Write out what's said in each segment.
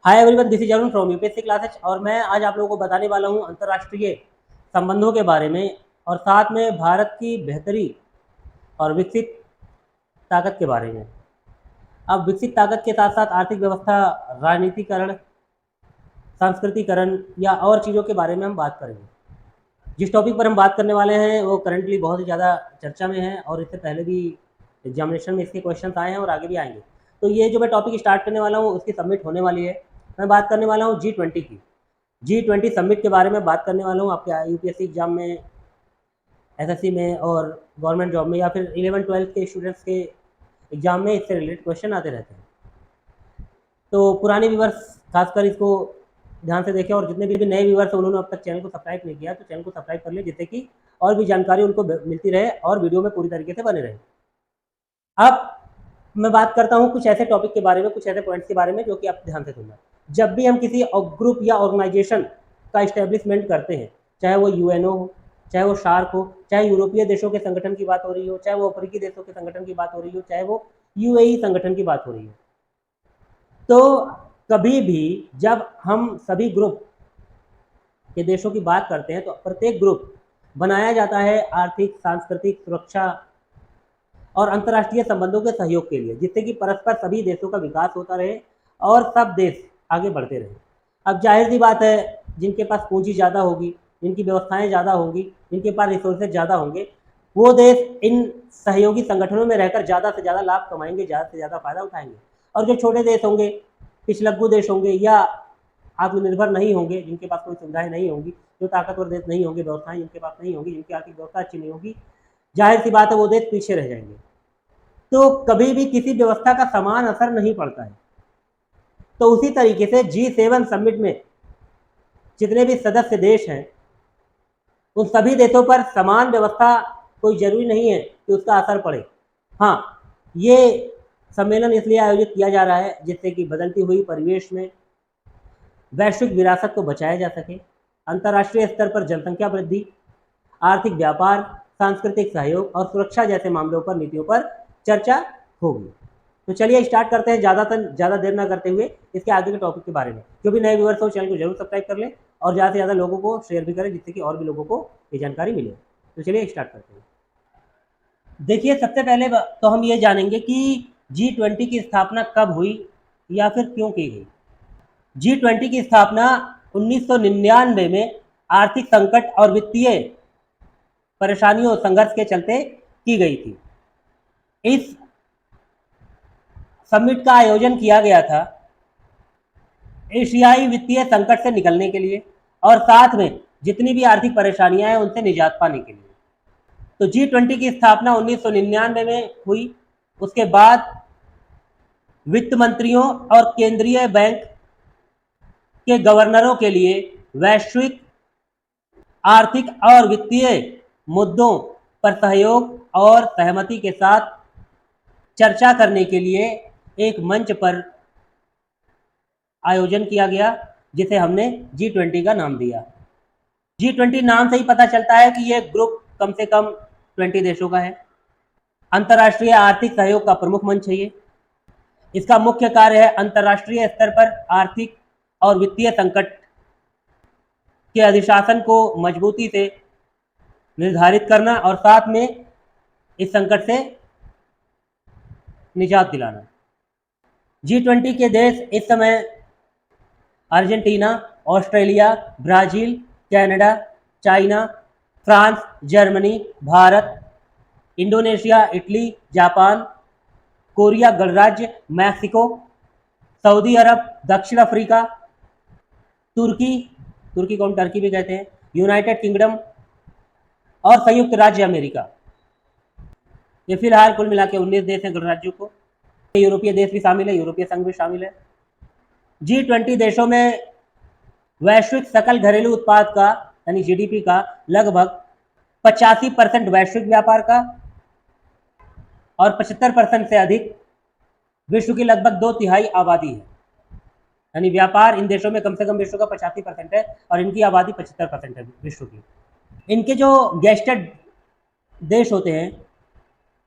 Hi everyone, this is Arun from UPSC classes और मैं आज आप लोगों को बताने वाला हूं अंतर्राष्ट्रीय संबंधों के बारे में और साथ में भारत की बेहतरी और विकसित ताकत के बारे में। अब विकसित ताकत के साथ साथ आर्थिक व्यवस्था, राजनीतिकरण, सांस्कृतिकरण या और चीज़ों के बारे में हम बात करेंगे। जिस टॉपिक पर हम बात करने वाले हैं वो करंटली बहुत ही ज़्यादा चर्चा में है और इससे पहले भी एग्जामिनेशन में इसके क्वेश्चन आए हैं और आगे भी आएंगे। तो ये जो मैं टॉपिक स्टार्ट करने वाला हूँ उसकी सबमिट होने वाली है। मैं बात करने वाला हूँ G20 की। G20 समिट के बारे में बात करने वाला हूँ। आपके यूपीएससी एग्जाम में, एसएससी में और गवर्नमेंट जॉब में या फिर 11-12 के स्टूडेंट्स के एग्जाम में इससे रिलेटेड क्वेश्चन आते रहते हैं। तो पुराने व्यूवर्स खासकर इसको ध्यान से देखें और जितने भी नए व्यूवर्स हैं उन्होंने अब तक चैनल को सब्सक्राइब नहीं किया तो चैनल को सब्सक्राइब कर ले, जिससे कि और भी जानकारी उनको मिलती रहे और वीडियो में पूरी तरीके से बने रहे। अब मैं बात करता हूँ कुछ ऐसे टॉपिक के बारे में, कुछ ऐसे पॉइंट्स के बारे में जो कि आप ध्यान से सुनना। जब भी हम किसी ग्रुप या ऑर्गेनाइजेशन का इस्टेब्लिशमेंट करते हैं, चाहे वो यूएनओ हो, चाहे वो शार्क हो, चाहे यूरोपीय देशों के संगठन की बात हो रही हो, चाहे वो अफ्रीकी देशों के संगठन की बात हो रही हो, चाहे वो यूएई संगठन की बात हो रही हो, तो कभी भी जब हम सभी ग्रुप के देशों की बात करते हैं तो प्रत्येक ग्रुप बनाया जाता है आर्थिक, सांस्कृतिक, सुरक्षा और अंतर्राष्ट्रीय संबंधों के सहयोग के लिए, जिससे कि परस्पर सभी देशों का विकास होता रहे और सब देश आगे बढ़ते रहे। अब जाहिर सी बात है, जिनके पास पूंजी ज़्यादा होगी, जिनकी व्यवस्थाएं ज़्यादा होंगी, जिनके पास रिसोर्सेज ज़्यादा होंगे, वो देश इन सहयोगी संगठनों में रहकर ज़्यादा से ज़्यादा लाभ कमाएंगे, ज़्यादा से ज़्यादा फायदा उठाएंगे। और जो छोटे देश होंगे, पिछलग्गू देश होंगे या आत्मनिर्भर नहीं होंगे, जिनके पास कोई सुविधाएं नहीं होंगी, जो ताकतवर देश नहीं होंगे, व्यवस्थाएं जिनके पास नहीं होंगी, जिनकी आर्थिक व्यवस्था अच्छी नहीं होगी, जाहिर सी बात है वो देश पीछे रह जाएंगे। तो कभी भी किसी व्यवस्था का समान असर नहीं पड़ता है। तो उसी तरीके से G7 समिट में जितने भी सदस्य देश हैं उन सभी देशों पर समान व्यवस्था कोई जरूरी नहीं है कि उसका असर पड़े। हाँ, ये सम्मेलन इसलिए आयोजित किया जा रहा है जिससे कि बदलती हुई परिवेश में वैश्विक विरासत को बचाया जा सके, अंतर्राष्ट्रीय स्तर पर जनसंख्या वृद्धि, आर्थिक व्यापार, सांस्कृतिक सहयोग और सुरक्षा जैसे मामलों पर, नीतियों पर चर्चा होगी। तो चलिए स्टार्ट करते हैं, ज़्यादा देर ना करते हुए इसके आगे के टॉपिक के बारे में। जो भी नए व्यूअर्स हो चैनल को जरूर सब्सक्राइब कर लें और ज़्यादा से ज़्यादा लोगों को शेयर भी करें, जिससे कि और भी लोगों को ये जानकारी मिले। तो चलिए स्टार्ट करते हैं। देखिए, सबसे पहले तो हम ये जानेंगे कि G20 की स्थापना कब हुई या फिर क्यों की गई। G20 की स्थापना 1999 में आर्थिक संकट और वित्तीय परेशानियों और संघर्ष के चलते की गई थी। इस समिट का आयोजन किया गया था एशियाई वित्तीय संकट से निकलने के लिए और साथ में जितनी भी आर्थिक परेशानियां हैं उनसे निजात पाने के लिए। तो G20 की स्थापना 1999 में हुई। उसके बाद वित्त मंत्रियों और केंद्रीय बैंक के गवर्नरों के लिए वैश्विक आर्थिक और वित्तीय मुद्दों पर सहयोग और सहमति के साथ चर्चा करने के लिए एक मंच पर आयोजन किया गया, जिसे हमने G20 का नाम दिया। G20 नाम से ही पता चलता है कि यह ग्रुप कम से कम 20 देशों का है। अंतर्राष्ट्रीय आर्थिक सहयोग का प्रमुख मंच है ये। इसका मुख्य कार्य है अंतर्राष्ट्रीय स्तर पर आर्थिक और वित्तीय संकट के अधिशासन को मजबूती से निर्धारित करना और साथ में इस संकट से निजात दिलाना। G20 के देश इस समय Argentina, Australia, Brazil, Canada, China, France, Germany, Bharat, Indonesia, Italy, Japan, Korea गणराज्य, मैक्सिको, सऊदी अरब, दक्षिण अफ्रीका, तुर्की को हम टर्की भी कहते हैं, यूनाइटेड किंगडम और संयुक्त राज्य अमेरिका। ये फिलहाल कुल मिला के 19 देश हैं गणराज्यों को। यूरोपीय देश भी शामिल है, यूरोपीय संघ भी शामिल है। G20 देशों में वैश्विक सकल घरेलू उत्पाद का यानी जीडीपी का लगभग 85% वैश्विक व्यापार का और 75% से अधिक विश्व की लगभग 2/3 आबादी है। यानी व्यापार इन देशों में कम से कम विश्व का 85% है और इनकी आबादी 75% है विश्व की। इनके जो गेस्टेड देश होते हैं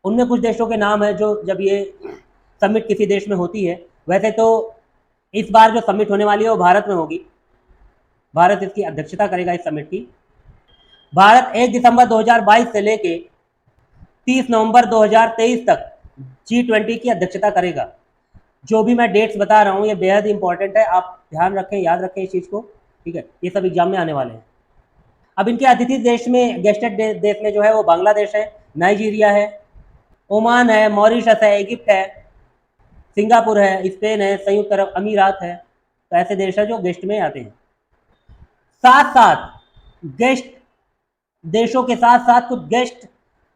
उनमें कुछ देशों के नाम है जो जब ये समिट किसी देश में होती है, वैसे तो इस बार जो समिट होने वाली है वो भारत में होगी। भारत इसकी अध्यक्षता करेगा इस समिट की। भारत 1 दिसंबर 2022 से लेके 30 नवंबर 2023 तक G20 की अध्यक्षता करेगा। जो भी मैं डेट्स बता रहा हूँ ये बेहद इंपॉर्टेंट है, आप ध्यान रखें, याद रखें इस चीज़ को, ठीक है। ये सब एग्जाम में आने वाले हैं। अब इनके अतिथि देश में, गेस्टेड देश में जो है वो बांग्लादेश है, नाइजीरिया है, ओमान है, मॉरिशस है, इजिप्ट है, सिंगापुर है, स्पेन है, संयुक्त अरब अमीरात है। तो ऐसे देश है जो गेस्ट में आते हैं। साथ साथ गेस्ट देशों के साथ साथ कुछ गेस्ट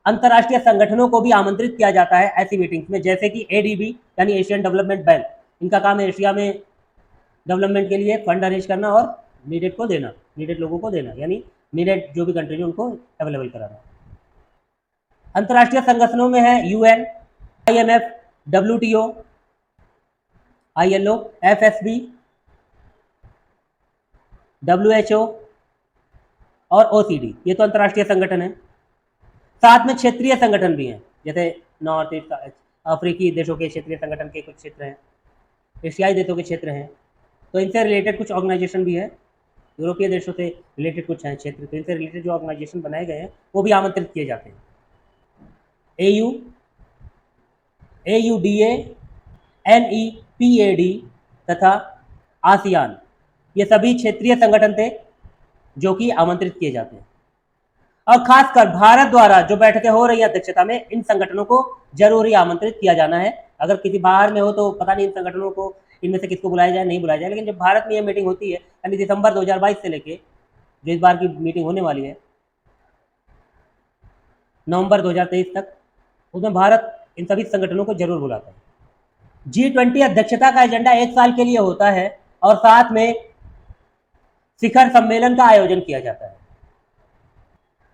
अंतर्राष्ट्रीय संगठनों को भी आमंत्रित किया जाता है ऐसी मीटिंग्स में, जैसे कि ADB यानी एशियन डेवलपमेंट बैंक। इनका काम है एशिया में डेवलपमेंट के लिए फंड अरेंज करना और नीडेड को देना, नीडेड लोगों को देना, यानी नीडेड जो भी कंट्री है उनको अवेलेबल कराना। अंतर्राष्ट्रीय संगठनों में है UN, IMF, WTO, ILO, FSB, WHO और OCD। ये तो अंतर्राष्ट्रीय संगठन है। साथ में क्षेत्रीय संगठन भी हैं, जैसे नॉर्थ ईस्ट अफ्रीकी देशों के क्षेत्रीय संगठन के कुछ क्षेत्र हैं, एशियाई देशों के क्षेत्र हैं। तो इनसे रिलेटेड कुछ ऑर्गेनाइजेशन भी है, यूरोपीय देशों से रिलेटेड कुछ हैं क्षेत्र। तो इनसे रिलेटेड जो ऑर्गेनाइजेशन बनाए गए हैं वो भी आमंत्रित किए जाते हैं। AU, AUDA, NEPAD तथा आसियान, ये सभी क्षेत्रीय संगठन थे जो कि आमंत्रित किए जाते हैं। और खासकर भारत द्वारा जो बैठकें हो रही है अध्यक्षता में, इन संगठनों को जरूर ही आमंत्रित किया जाना है। अगर किसी बाहर में हो तो पता नहीं इन संगठनों को, इनमें से किसको बुलाया जाए, नहीं बुलाया जाए। लेकिन जब भारत में ये मीटिंग होती है, यानी दिसंबर 2022 से लेके जो इस बार की मीटिंग होने वाली है नवंबर 2023 तक, उसमें भारत इन सभी संगठनों को जरूर बुलाता है। G20 अध्यक्षता का एजेंडा 1 साल के लिए होता है और साथ में शिखर सम्मेलन का आयोजन किया जाता है।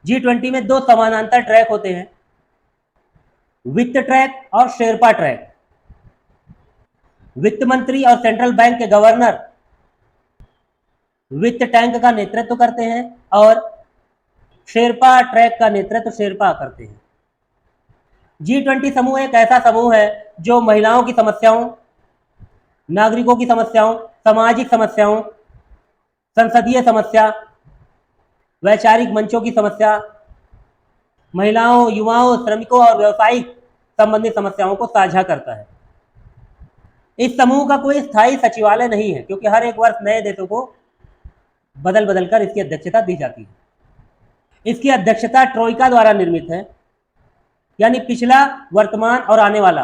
G20 में 2 समानांतर ट्रैक होते हैं, वित्त ट्रैक और शेरपा ट्रैक। वित्त मंत्री और सेंट्रल बैंक के गवर्नर वित्त टैंक का नेतृत्व करते हैं और शेरपा ट्रैक का नेतृत्व शेरपा करते हैं। G20 समूह एक ऐसा समूह है जो महिलाओं की समस्याओं, नागरिकों की समस्याओं, सामाजिक समस्याओं, संसदीय समस्या, वैचारिक मंचों की समस्या, महिलाओं, युवाओं, श्रमिकों और व्यवसायिक संबंधित समस्याओं को साझा करता है। इस समूह का कोई स्थायी सचिवालय नहीं है, क्योंकि हर एक वर्ष नए देशों को बदल बदल कर इसकी अध्यक्षता दी जाती है। इसकी अध्यक्षता ट्रोइका द्वारा निर्मित है, यानी पिछला, वर्तमान और आने वाला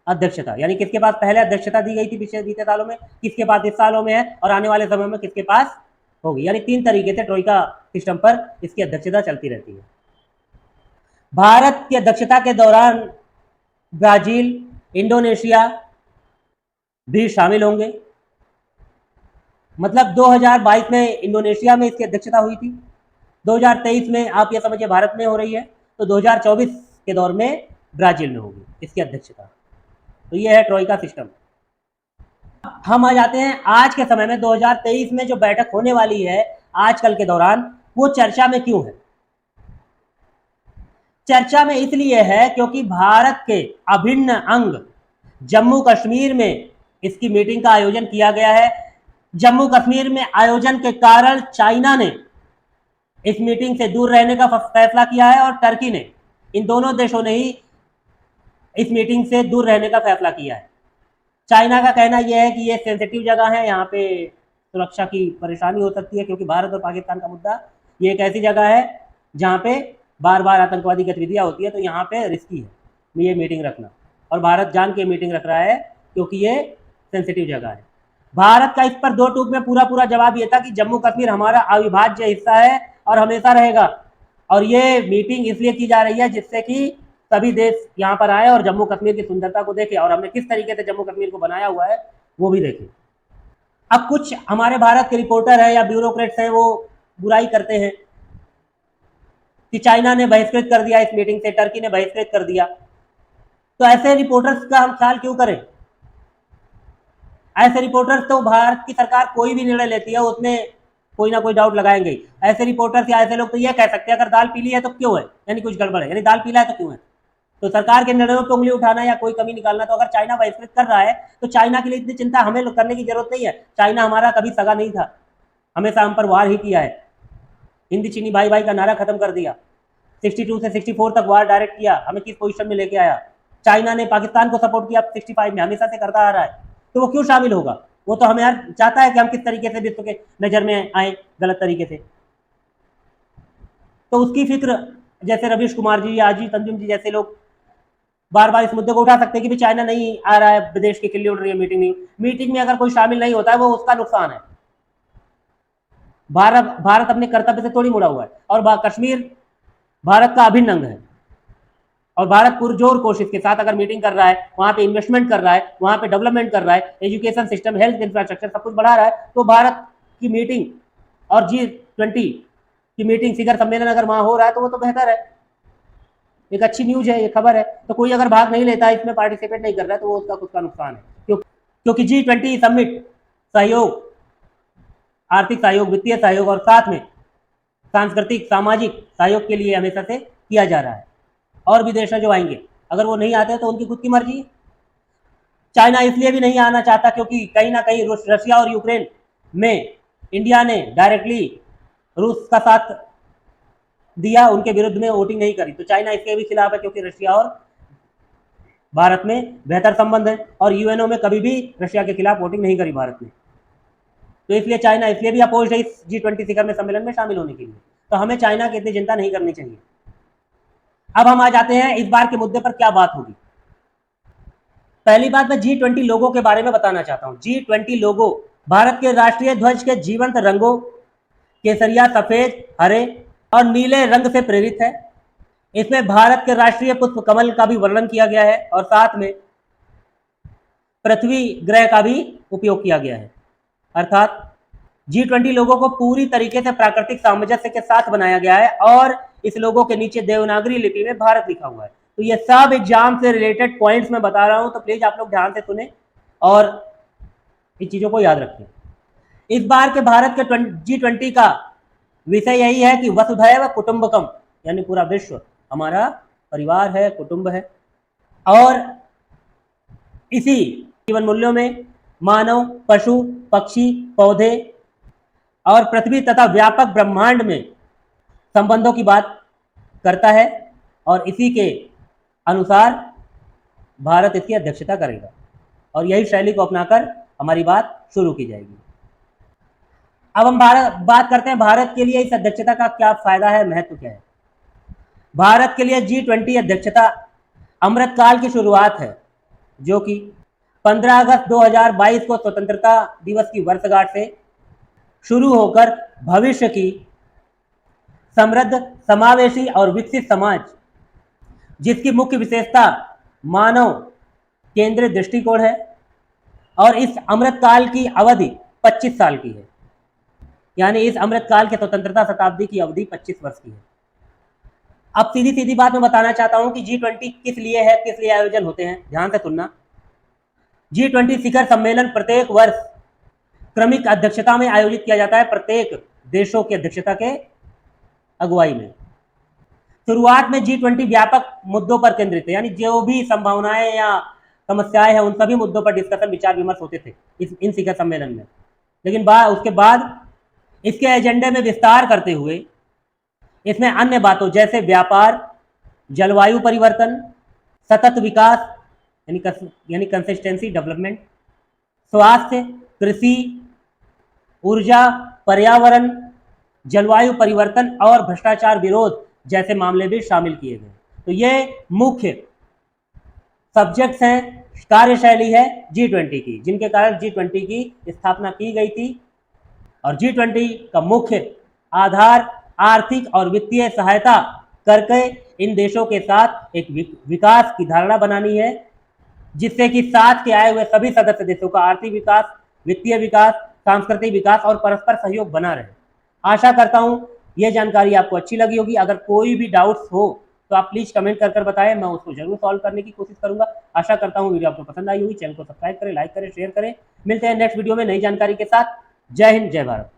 अध्यक्षता। यानी किसके पास पहले अध्यक्षता दी गई थी पिछले बीते सालों में, किसके पास इस सालों में है और आने वाले समय में किसके पास होगी। यानी 3 तरीके से ट्रोइका सिस्टम पर इसकी अध्यक्षता चलती रहती है। भारत की अध्यक्षता के दौरान ब्राजील, इंडोनेशिया भी शामिल होंगे। मतलब 2022 में इंडोनेशिया में इसकी अध्यक्षता हुई थी, 2023 में आप ये समझिए भारत में हो रही है, तो 2024 के दौर में ब्राजील में होगी इसकी अध्यक्षता। तो ये है ट्रोइका सिस्टम। हम आ जाते हैं आज के समय में 2023 में जो बैठक होने वाली है आजकल के दौरान, वो चर्चा में क्यों है? चर्चा में इसलिए है क्योंकि भारत के अभिन्न अंग जम्मू कश्मीर में इसकी मीटिंग का आयोजन किया गया है। जम्मू कश्मीर में आयोजन के कारण चाइना ने इस मीटिंग से दूर रहने का फैसला किया है और टर्की ने, इन दोनों देशों ने ही इस मीटिंग से दूर रहने का फैसला किया है। चाइना का कहना यह है कि ये सेंसिटिव जगह है, यहाँ पे सुरक्षा की परेशानी हो सकती है, क्योंकि भारत और पाकिस्तान का मुद्दा, ये एक ऐसी जगह है जहाँ पे बार बार आतंकवादी गतिविधियाँ होती है, तो यहाँ पे रिस्की है ये मीटिंग रखना। और भारत जान के मीटिंग रख रहा है क्योंकि ये सेंसिटिव जगह है। भारत का इस पर 2 टूक में पूरा जवाब ये था कि जम्मू कश्मीर हमारा अविभाज्य हिस्सा है और हमेशा रहेगा, और ये मीटिंग इसलिए की जा रही है जिससे कि सभी देश यहाँ पर आए और जम्मू कश्मीर की सुंदरता को देखें और हमने किस तरीके से जम्मू कश्मीर को बनाया हुआ है वो भी देखें। अब कुछ हमारे भारत के रिपोर्टर है या ब्यूरोक्रेट्स हैं, वो बुराई करते हैं कि चाइना ने बहिष्कृत कर दिया इस मीटिंग से, टर्की ने बहिष्कृत कर दिया। तो ऐसे रिपोर्टर्स का हम ख्याल क्यों करें? ऐसे रिपोर्टर्स तो भारत की सरकार कोई भी निर्णय लेती है उसमें कोई ना कोई डाउट लगाएंगे। ऐसे रिपोर्टर्स या ऐसे लोग तो ये कह सकते हैं अगर दाल पीली है तो क्यों है, यानी कुछ गड़बड़ है, यानी दाल पीला है तो क्यों है। तो सरकार के निर्णयों पर उंगली उठाना या कोई कमी निकालना, तो अगर चाइना बहिष्कृत कर रहा है तो चाइना के लिए इतनी चिंता हमें करने की जरूरत नहीं है। चाइना हमारा कभी सगा नहीं था, हमेशा हम पर वार ही किया है। हिंदी चीनी भाई भाई का नारा खत्म कर दिया, 62 से 64 तक वार डायरेक्ट किया, हमें किस पोजीशन में लेके आया। चाइना ने पाकिस्तान को सपोर्ट किया 65 में, हमेशा से करता आ रहा है, तो वो क्यों शामिल होगा? वो तो हमें यार चाहता है कि हम किस तरीके से विश्व के नज़र में आए गलत तरीके से। तो उसकी फिक्र, जैसे रवीश कुमार जी या अजीत अंजुम जी जैसे लोग बार बार इस मुद्दे को उठा सकते हैं कि भी चाइना नहीं आ रहा है, विदेश की खिल्ली उड़ रही है मीटिंग में अगर कोई शामिल नहीं होता है वो उसका नुकसान है। भारत अपने कर्तव्य से थोड़ी मुड़ा हुआ है, और कश्मीर भारत का अभिन्न अंग है, और भारत पुरजोर कोशिश के साथ अगर मीटिंग कर रहा है, वहां पे इन्वेस्टमेंट कर रहा है, वहां पे डेवलपमेंट कर रहा है, एजुकेशन सिस्टम, हेल्थ इंफ्रास्ट्रक्चर सब कुछ बढ़ा रहा है, तो भारत की मीटिंग और G20 की मीटिंग, शिखर सम्मेलन अगर वहां हो रहा है तो वो तो बेहतर है, एक अच्छी न्यूज है, ये खबर है। तो कोई अगर भाग नहीं लेता है, इसमें पार्टिसिपेट नहीं कर रहा है, तो वो उसका खुद का नुकसान है, क्योंकि G20 समिट सहयोग, आर्थिक सहयोग, वित्तीय सहयोग और साथ में सांस्कृतिक सामाजिक सहयोग के लिए हमेशा से किया जा रहा है। और भी देश जो आएंगे, अगर वो नहीं आते तो उनकी खुद की मर्जी है। चाइना इसलिए भी नहीं आना चाहता क्योंकि कहीं ना कहीं रशिया और यूक्रेन में इंडिया ने डायरेक्टली रूस का साथ दिया, उनके विरुद्ध में वोटिंग नहीं करी, तो चाइना इसके भी खिलाफ है, क्योंकि रशिया और भारत में बेहतर संबंध है, और यूएनओ में कभी भी रशिया के खिलाफ वोटिंग नहीं करी भारत ने, तो इसलिए चाइना इसलिए भी अपोज है इस G20 शिखर में सम्मेलन में शामिल होने के लिए। तो हमें चाइना की इतनी चिंता नहीं करनी चाहिए। अब हम आ जाते हैं इस बार के मुद्दे पर क्या बात होगी। पहली बात, मैं G20 लोगो के बारे में बताना चाहता हूं। G20 लोगो भारत के राष्ट्रीय ध्वज के जीवंत रंगों केसरिया, सफेद, हरे और नीले रंग से प्रेरित है। इसमें भारत के राष्ट्रीय पुष्प कमल का भी वर्णन किया गया है, और साथ में पृथ्वी ग्रह का भी उपयोग किया गया है। अर्थात G20 लोगों को पूरी तरीके से प्राकृतिक सामंजस्य के साथ बनाया गया है, और इस लोगों के नीचे देवनागरी लिपि में भारत लिखा हुआ है। तो ये सब एग्जाम से रिलेटेड पॉइंट्स मैं बता रहा हूं, तो प्लीज आप लोग ध्यान से सुने और इन चीजों को याद रखें। इस बार के भारत के G20 का विषय यही है कि वसुधैव कुटुंबकम, यानी पूरा विश्व हमारा परिवार है, कुटुंब है, और इसी जीवन मूल्यों में मानव, पशु, पक्षी, पौधे और पृथ्वी तथा व्यापक ब्रह्मांड में संबंधों की बात करता है, और इसी के अनुसार भारत इसकी अध्यक्षता करेगा, और यही शैली को अपनाकर हमारी बात शुरू की जाएगी। अब हम बात करते हैं भारत के लिए इस अध्यक्षता का क्या फायदा है, महत्व क्या है। भारत के लिए G20 अध्यक्षता अमृतकाल की शुरुआत है, जो कि 15 अगस्त 2022 को स्वतंत्रता दिवस की वर्षगांठ से शुरू होकर भविष्य की समृद्ध, समावेशी और विकसित समाज, जिसकी मुख्य विशेषता मानव केंद्रित दृष्टिकोण है, और इस अमृतकाल की अवधि 25 साल की है, यानी इस अमृतकाल के स्वतंत्रता शताब्दी की अवधि 25 वर्ष की है। अब सीधी सीधी बात मैं बताना चाहता हूं कि G20 किस लिए है, किस लिए आयोजन होते हैं, ध्यान से सुनना। G20 शिखर सम्मेलन प्रत्येक वर्ष क्रमिक अध्यक्षता में आयोजित किया जाता है, प्रत्येक देशों की अध्यक्षता के अगुवाई में। शुरुआत में G20 व्यापक मुद्दों पर केंद्रित है, यानी जो भी संभावनाएं या समस्याएं हैं उन सभी मुद्दों पर डिस्कशन, विचार विमर्श होते थे इन शिखर सम्मेलन में। लेकिन उसके बाद इसके एजेंडे में विस्तार करते हुए इसमें अन्य बातों जैसे व्यापार, जलवायु परिवर्तन, सतत विकास यानी कंसिस्टेंसी डेवलपमेंट, स्वास्थ्य, कृषि, ऊर्जा, पर्यावरण, जलवायु परिवर्तन और भ्रष्टाचार विरोध जैसे मामले भी शामिल किए गए। तो ये मुख्य सब्जेक्ट्स हैं, कार्यशैली है G20 की, जिनके कारण G20 की स्थापना की गई थी। और G20 का मुख्य आधार आर्थिक और वित्तीय सहायता करके इन देशों के साथ एक विकास की धारणा बनानी है, जिससे कि साथ के आए हुए सभी सदस्य देशों का आर्थिक विकास, वित्तीय विकास, सांस्कृतिक विकास और परस्पर सहयोग बना रहे। आशा करता हूं यह जानकारी आपको अच्छी लगी होगी। अगर कोई भी डाउट्स हो तो आप प्लीज कमेंट कर बताएं, मैं उसको जरूर सॉल्व करने की कोशिश करूंगा। आशा करता हूं वीडियो आपको पसंद आई होगी। चैनल को सब्सक्राइब करें, लाइक करें, शेयर करें। मिलते हैं नेक्स्ट वीडियो में नई जानकारी के साथ। जय हिंद, जय भारत।